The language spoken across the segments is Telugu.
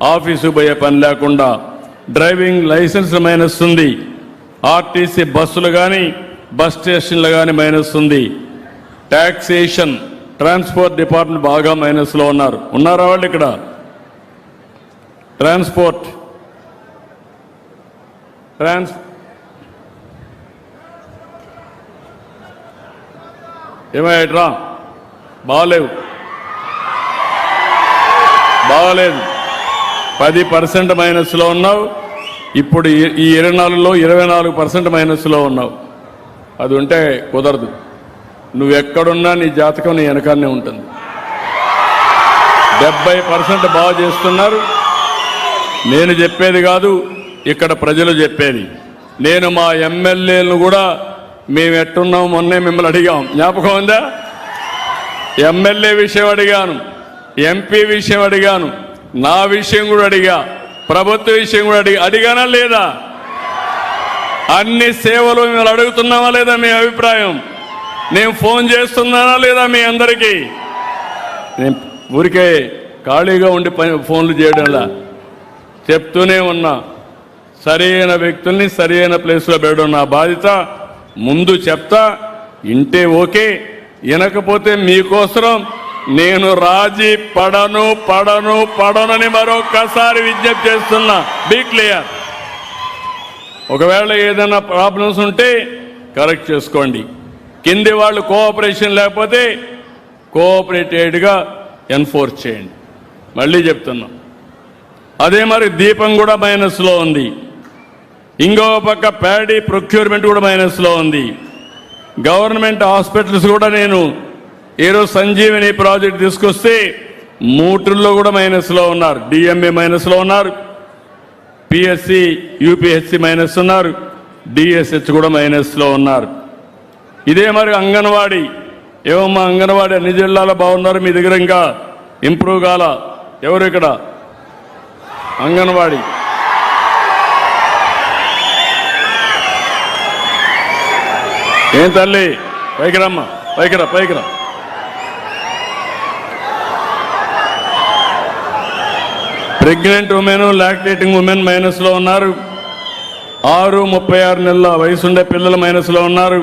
ఆఫీసు పోయే పని లేకుండా, డ్రైవింగ్ లైసెన్స్ మైనస్ ఉంది, ఆర్టీసీ బస్సులు కానీ బస్ స్టేషన్లు కానీ మైనస్ ఉంది, ట్యాక్సేషన్ ట్రాన్స్పోర్ట్ డిపార్ట్మెంట్ బాగా మైనస్లో ఉన్నారా వాళ్ళు ఇక్కడ? ట్రాన్స్పోర్ట్ ఏమయ్యట్రా? బాగలేదు 10% మైనస్లో ఉన్నావు. ఇప్పుడు ఈ 24లో 24% మైనస్లో ఉన్నావు. అది ఉంటే కుదరదు. నువ్వెక్కడున్నా నీ జాతకం నీ వెనకాలనే ఉంటుంది. 70% బాగా చేస్తున్నారు. నేను చెప్పేది కాదు, ఇక్కడ ప్రజలు చెప్పేది. నేను మా ఎమ్మెల్యేలను కూడా మేము ఎట్టున్నాం మొన్నే మిమ్మల్ని అడిగాం, జ్ఞాపకం ఉందా? ఎమ్మెల్యే విషయం అడిగాను, ఎంపీ విషయం అడిగాను, నా విషయం కూడా అడిగా, ప్రభుత్వ విషయం కూడా అడిగానా లేదా? అన్ని సేవలు మిమ్మల్ని అడుగుతున్నామా లేదా? మీ అభిప్రాయం నేను ఫోన్ చేస్తున్నానా లేదా మీ అందరికీ? నేను ఊరికే ఖాళీగా ఉండి ఫోన్లు చేయడంలా చెప్తూనే ఉన్నా. సరైన వ్యక్తుల్ని సరైన ప్లేస్లో పెట్టడం నా బాధ్యత. ముందు చెప్తా, ఇంటే ఓకే, వినకపోతే మీకోసం నేను రాజీ పడనని మరొక్కసారి విజ్ఞప్తి చేస్తున్నా. Be clear. ఒకవేళ ఏదైనా ప్రాబ్లమ్స్ ఉంటే కరెక్ట్ చేసుకోండి. కింది వాళ్ళు కోఆపరేషన్ లేకపోతే కోఆపరేటెడ్గా ఎన్ఫోర్స్ చేయండి. మళ్ళీ చెప్తున్నా. అదే మరి దీపం కూడా మైనస్లో ఉంది. ఇంకో పక్క ప్యాడీ ప్రొక్యూర్మెంట్ కూడా మైనస్లో ఉంది. గవర్నమెంట్ హాస్పిటల్స్ కూడా నేను ఈరోజు సంజీవని ప్రాజెక్ట్ తీసుకొస్తే 3 కూడా మైనస్లో ఉన్నారు. డిఎంఏ మైనస్లో ఉన్నారు, పిఎస్సి యూపీహెచ్సి మైనస్ ఉన్నారు, డిఎస్హెచ్ కూడా మైనస్లో ఉన్నారు. ఇదే మరి అంగన్వాడీ. ఏమమ్మా అంగన్వాడీ అన్ని జిల్లాలో బాగున్నారు, మీ దగ్గర ఇంకా ఇంప్రూవ్ కాల? ఎవరు ఇక్కడ అంగన్వాడీ? ఏం తల్లి పైకి రమ్మా, పైకి రా. ప్రెగ్నెంట్ ఉమెన్, లాక్టేటింగ్ ఉమెన్ మైనస్లో ఉన్నారు. 6-36 నెలల వయసు ఉండే పిల్లలు మైనస్లో ఉన్నారు.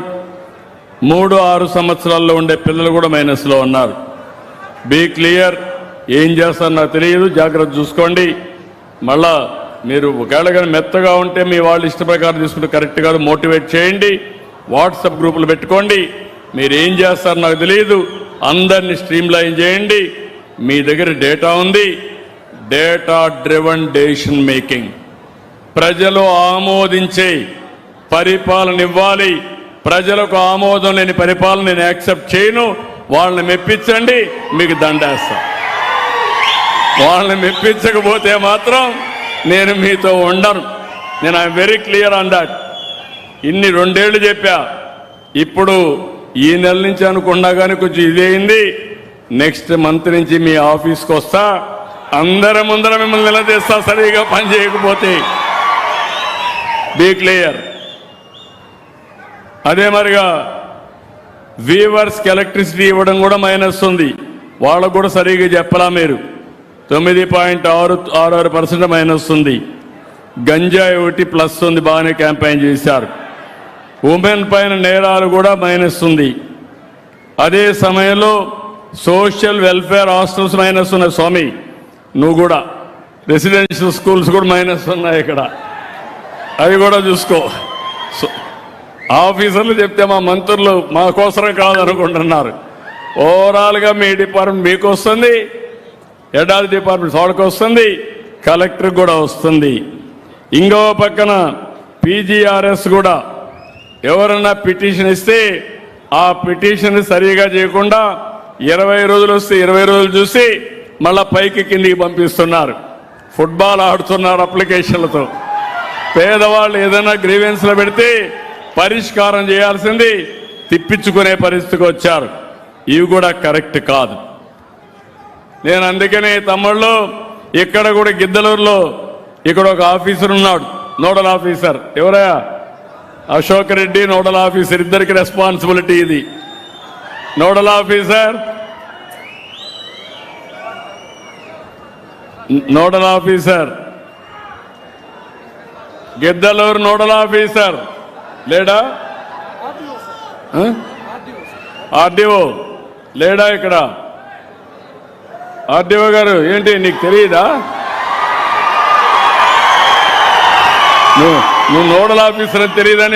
3-6 సంవత్సరాల్లో ఉండే పిల్లలు కూడా మైనస్లో ఉన్నారు. Be clear. ఏం చేస్తారో నాకు తెలియదు, జాగ్రత్త చూసుకోండి. మళ్ళా మీరు ఒకవేళ కానీ మెత్తగా ఉంటే మీ వాళ్ళు ఇష్ట ప్రకారం తీసుకుంటే కరెక్ట్ కాదు, మోటివేట్ చేయండి. వాట్సాప్ గ్రూపులు పెట్టుకోండి. మీరు ఏం చేస్తారో నాకు తెలియదు, అందరినీ స్ట్రీమ్లైన్ చేయండి. మీ దగ్గర డేటా ఉంది, డేటా డ్రివన్ డెసిషన్ మేకింగ్. ప్రజలు ఆమోదించే పరిపాలన ఇవ్వాలి. ప్రజలకు ఆమోదం లేని పరిపాలన నేను యాక్సెప్ట్ చేయను. వాళ్ళని మెప్పించండి, మీకు దండేస్తా. వాళ్ళని మెప్పించకపోతే మాత్రం నేను మీతో ఉండను. నేను I'm very clear on that. ఇన్ని 2 ఏళ్ళు చెప్పా. ఇప్పుడు ఈ నెల నుంచి అనుకున్నా కానీ కొంచెం ఇదేంది. నెక్స్ట్ మంత్ నుంచి మీ ఆఫీస్కి వస్తా, అందరి ముందర మిమ్మల్ని నిలదీస్తా సరిగా పని చేయకపోతే. Be clear. అదే మరిగా వీవర్స్కి ఎలక్ట్రిసిటీ ఇవ్వడం కూడా మైనస్ ఉంది. వాళ్ళకు కూడా సరిగా చెప్పలా మీరు. 9.66% మైనస్ ఉంది. గంజాయి ఒకటి ప్లస్ ఉంది, బాగానే క్యాంపెయిన్ చేశారు. ఉమెన్ పైన నేరాలు కూడా మైనస్ ఉంది. అదే సమయంలో సోషల్ వెల్ఫేర్ హాస్టల్స్ మైనస్ ఉన్నాయి. స్వామి నువ్వు కూడా రెసిడెన్షియల్ స్కూల్స్ కూడా మైనస్ ఉన్నాయి ఇక్కడ, అవి కూడా చూసుకో. ఆఫీసర్లు చెప్తే మా మంత్రులు మా కోసరం కాదనుకుంటున్నారు. ఓవరాల్గా మీ డిపార్ట్మెంట్ మీకు వస్తుంది, హెడ్ ఆఫ్ ది డిపార్ట్మెంట్ వాళ్ళకి వస్తుంది, కలెక్టర్ కూడా వస్తుంది. ఇంకో పక్కన పీజీఆర్ఎస్ కూడా ఎవరన్నా పిటిషన్ ఇస్తే ఆ పిటిషన్ సరిగా చేయకుండా 20 రోజులు వస్తే 20 రోజులు చూసి మళ్ళా పైకి కిందికి పంపిస్తున్నారు. ఫుట్బాల్ ఆడుతున్నారు అప్లికేషన్లతో. పేదవాళ్ళు ఏదైనా గ్రీవెన్స్లో పెడితే పరిష్కారం చేయాల్సింది తిప్పించుకునే పరిస్థితికి వచ్చారు. ఇవి కూడా కరెక్ట్ కాదు. నేను అందుకనే తమ్ముళ్ళు ఇక్కడ కూడా గిద్దలూరులో ఇక్కడ ఒక ఆఫీసర్ ఉన్నాడు, నోడల్ ఆఫీసర్. ఎవరయ్యా? Ashok Reddy nodal officer. ఇద్దరికి రెస్పాన్సిబిలిటీ ఇది. Nodal officer nodal officer Giddalur nodal officer లేడా? ఆర్డీఓ లేడా? ఇక్కడ ఆర్డీఓ గారు ఏంటి నీకు తెలియదా? నువ్వు నోడల్ ఆఫీసర్ అని తెలియదని